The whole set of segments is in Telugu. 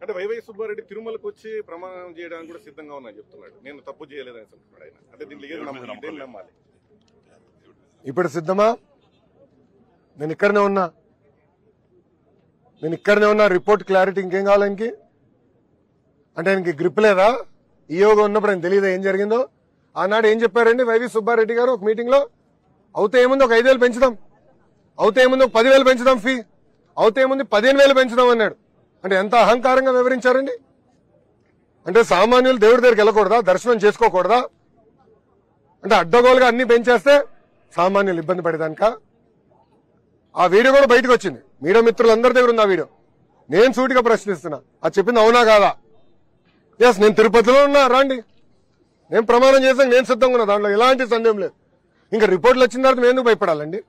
అంటే వైవై సుబ్బారెడ్డి తిరుమలకు వచ్చి ప్రమాణం చేయడానికి కూడా సిద్ధంగా ఉన్నా చెప్తున్నాడు. నేను తప్పు చేయలేదని చెప్తున్నాడు ఆయన. అంటే దీంట్లో ఏది నమ్మాలి? ఇప్పుడు సిద్ధమా? నేను ఇక్కడనే ఉన్నా. రిపోర్ట్ క్లారిటీ ఇంకేం కావాలి ఆయనకి? అంటే ఆయనకి గ్రిప్ లేదా? ఈయోగా ఉన్నప్పుడు ఆయన తెలియదా ఏం జరిగిందో? ఆనాడు ఏం చెప్పారండి వైవి సుబ్బారెడ్డి గారు ఒక మీటింగ్ లో? అవుతే ఏముంది ఒక 5,000 పెంచుదాం, అవుతే ఏముంది ఒక 10,000 పెంచుదాం, ఫీ అవుతే ఏముంది 15,000 పెంచుదాం అన్నాడు. అంటే ఎంత అహంకారంగా వివరించారండి. అంటే సామాన్యులు దేవుడి దగ్గరికి వెళ్ళకూడదా? దర్శనం చేసుకోకూడదా? అంటే అడ్డగోలుగా అన్ని పెంచేస్తే సామాన్యులు ఇబ్బంది పడేదానిక? ఆ వీడియో కూడా బయటకు వచ్చింది, మీడియా మిత్రులందరి దగ్గర ఉంది ఆ వీడియో. నేను సూటిగా ప్రశ్నిస్తున్నా, అది చెప్పింది అవునా కాదా? ఎస్, నేను తిరుపతిలో ఉన్నా, రండి, నేను ప్రమాణం చేసాను, నేను సిద్ధంగా ఉన్నా, దాంట్లో ఎలాంటి సందేహం లేదు. ఇంకా రిపోర్ట్లు వచ్చిన తర్వాత మేము ఎందుకు భయపడాలండి?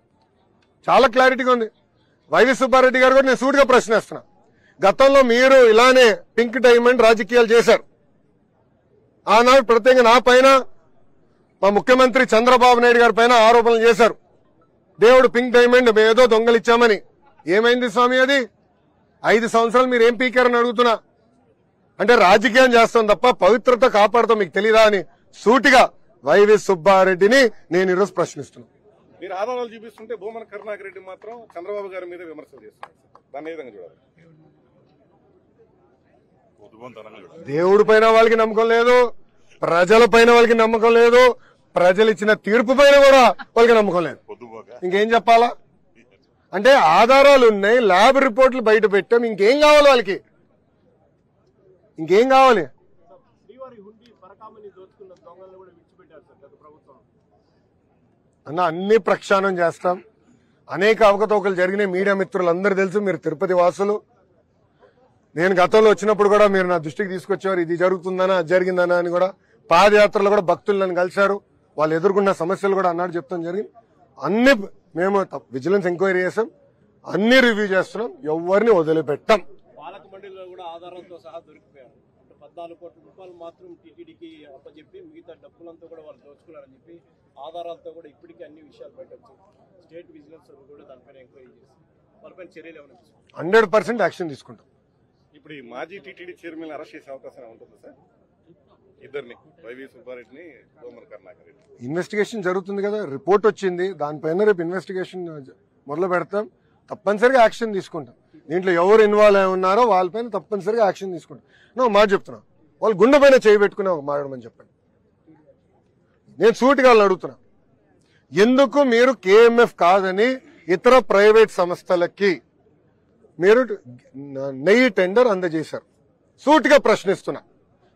చాలా క్లారిటీగా ఉంది. వైవి సుబ్బారెడ్డి గారు కూడా నేను సూటిగా ప్రశ్నిస్తున్నా, గతంలో మీరు ఇలానే పింక్ డైమండ్ రాజకీయాలు చేశారు. ఆనాడు ప్రత్యేకంగా నా పైన, మా ముఖ్యమంత్రి చంద్రబాబు నాయుడు గారి పైన ఆరోపణలు చేశారు. దేవుడు పింక్ డైమండ్ ఏదో దొంగలిచ్చామని. ఏమైంది స్వామి అది? 5 సంవత్సరాలు మీరు ఏం పీకారని అడుగుతున్నా. అంటే రాజకీయం చేస్తాం తప్ప పవిత్రత కాపాడుతాం మీకు తెలీదా అని సూటిగా వైవి సుబ్బారెడ్డిని నేను ఈరోజు ప్రశ్నిస్తున్నాను. మీరు ఆధారాలు చూపిస్తుంటే భూమన కరుణాకర్ రెడ్డి మాత్రం చంద్రబాబు గారి మీద విమర్శలు చేస్తున్నారు. దాన్ని ఏ విధంగా చూడాలి? దేవుడి పైన వాళ్ళకి నమ్మకం లేదు, ప్రజల పైన వాళ్ళకి నమ్మకం లేదు, ప్రజలు ఇచ్చిన తీర్పు పైన కూడా వాళ్ళకి నమ్మకం లేదు. ఇంకేం చెప్పాలా? అంటే ఆధారాలు ఉన్నాయి, ల్యాబ్ రిపోర్ట్లు బయట పెట్టాం, ఇంకేం కావాలి వాళ్ళకి? ఇంకేం కావాలి? అన్న అన్ని ప్రక్షాళన చేస్తాం. అనేక అవకతవకలు జరిగినాయి, మీడియా మిత్రులందరూ తెలుసు, మీరు తిరుపతి వాసులు. నేను గతంలో వచ్చినప్పుడు కూడా మీరు నా దృష్టికి తీసుకొచ్చేవారు, ఇది జరుగుతుందనా అది జరిగిందనా అని. కూడా పాదయాత్రలో కూడా భక్తులు నన్ను కలిశారు, వాళ్ళు ఎదుర్కొన్న సమస్యలు కూడా అన్నాడు చెప్తాం జరిగింది. అన్ని మేము విజిలెన్స్ ఎంక్వైరీ చేసాం, అన్ని రివ్యూ చేస్తున్నాం, ఎవరిని వదిలిపెట్టాం. పాలక మండలిలో కూడా ఆధారాలతో సహా దొరికిపోయారు. 14 కోట్ల రూపాయలు మాత్రం టీటీడీకి అప్పచెప్పి మిగతా డబ్బులంతా కూడా వాళ్ళు దోచుకున్నారని చెప్పి ఆధారాలతో కూడా ఇప్పటికీ అన్ని విషయాలు బయట వచ్చాయి. స్టేట్ విజిలెన్స్ కూడా దానిపైన ఎంక్వైరీ చేసి వాళ్ళపైన చర్యలు ఏమైనా 100% యాక్షన్ తీసుకుంటాం. ఇప్పుడు ఈ మాజీ టీటీడీ చైర్మన్ అరెస్ట్ చేసే అవకాశం ఉంటుంది సార్? ఇద్దరిని, వైవి సుబ్బారెడ్డిని, భూమన కరుణాకర్ రెడ్డి. ఇన్వెస్టిగేషన్ జరుగుతుంది కదా, రిపోర్ట్ వచ్చింది, దానిపైన రేపు ఇన్వెస్టిగేషన్ మొదలు పెడతాం, తప్పనిసరిగా యాక్షన్ తీసుకుంటాం. దీంట్లో ఎవరు ఇన్వాల్వ్ అయి ఉన్నారో వాళ్ళపైన తప్పనిసరిగా యాక్షన్ తీసుకుంటాం. నువ్వు మాట చెప్తున్నా, వాళ్ళు గుండె పైన చేయబెట్టుకునే ఒక మాట్లాడమని చెప్పండి. నేను సూటిగా అడుగుతున్నా, ఎందుకు మీరు కేఎంఎఫ్ కాదని ఇతర ప్రైవేట్ సంస్థలకి మీరు నెయ్యి టెండర్ అందజేశారు? సూటిగా ప్రశ్నిస్తున్నా,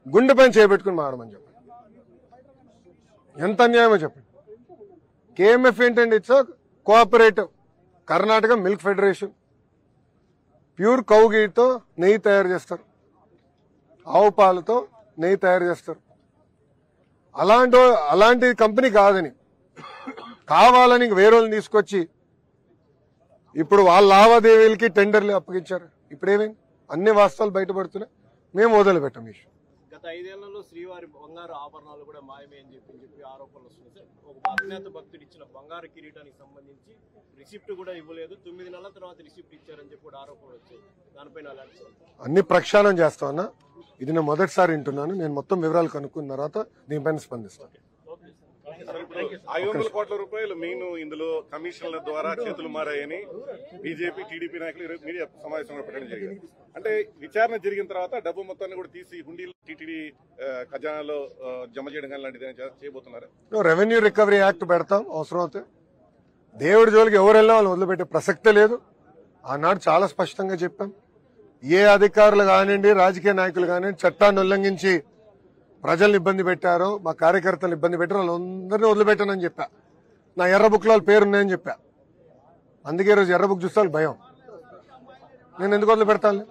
గుండె పైన చేయబెట్టుకుని మాడమని చెప్పండి. ఎంత అన్యాయమో చెప్పండి. కేఎంఎఫ్ ఏంటండి? It's cooperative Karnataka milk federation. Pure cow గీతో నెయ్యి తయారు చేస్తారు, ఆవు పాలతో నెయ్యి తయారు చేస్తారు. అలాంటి కంపెనీ కాదని కావాలని వేరే వాళ్ళని తీసుకొచ్చి ఇప్పుడు వాళ్ళ లావాదేవీలకి టెండర్లు అప్పగించారు. ఇప్పుడేమైంది? అన్ని వాస్తవాలు బయటపడుతున్నాయి, మేము వదిలిపెట్టాం. గత 5 ఏళ్లలో శ్రీవారి బంగారు ఆభరణాలు కూడా మాయమే అని చెప్పి ఆరోపణలు వస్తున్నాయి సార్. ఒక అజ్ఞాత భక్తుడు ఇచ్చిన బంగారు కిరీటానికి సంబంధించి రిసిప్ట్ కూడా ఇవ్వలేదు, 9 నెలల తర్వాత రిసిప్ట్ ఇచ్చారని చెప్పి కూడా ఆరోపణలు వచ్చాయి. దానిపైన అన్ని ప్రక్షాళన చేస్తా ఉన్నా. ఇది నేను మొదటిసారి వింటున్నాను, నేను మొత్తం వివరాలు కనుక్కున్న తర్వాత దీనిపైన స్పందిస్తాను. 500 కోట్ల రూపాయలు మెయిన్ ఇందులో కమిషన్ల ద్వారా చేతులు మారాయని బీజేపీ, టీడీపీ నాయకులు మీడియా సమావేశంలో పెట్టడం జరిగింది. అంటే విచారణ జరిగిన తర్వాత డబ్బు మొత్తాన్ని కూడా తీసి హుండీలు టీటీడీ ఖజానాలో జమ చేయడం కానీ లాంటిది చేయబోతున్నారు. రెవెన్యూ రికవరీ యాక్ట్ పెడతాం, అవసరం అవుతే. దేవుడి జోలికి ఎవరు వెళ్ళినా వాళ్ళు వదిలిపెట్టే ప్రసక్తే లేదు. ఆనాడు చాలా స్పష్టంగా చెప్పాం, ఏ అధికారులు కానివ్వండి, రాజకీయ నాయకులు కానివ్వండి, చట్టాన్ని ఉల్లంఘించి ప్రజల్ని ఇబ్బంది పెట్టారో, మా కార్యకర్తలు ఇబ్బంది పెట్టారో వాళ్ళందరినీ వదిలిపెట్టానని చెప్పా. నా ఎర్ర బుక్లో వాళ్ళ పేరున్నాయని చెప్పా. అందుకే ఈరోజు ఎర్ర బుక్ చూస్తే భయం. నేను ఎందుకు వదిలిపెడతాను?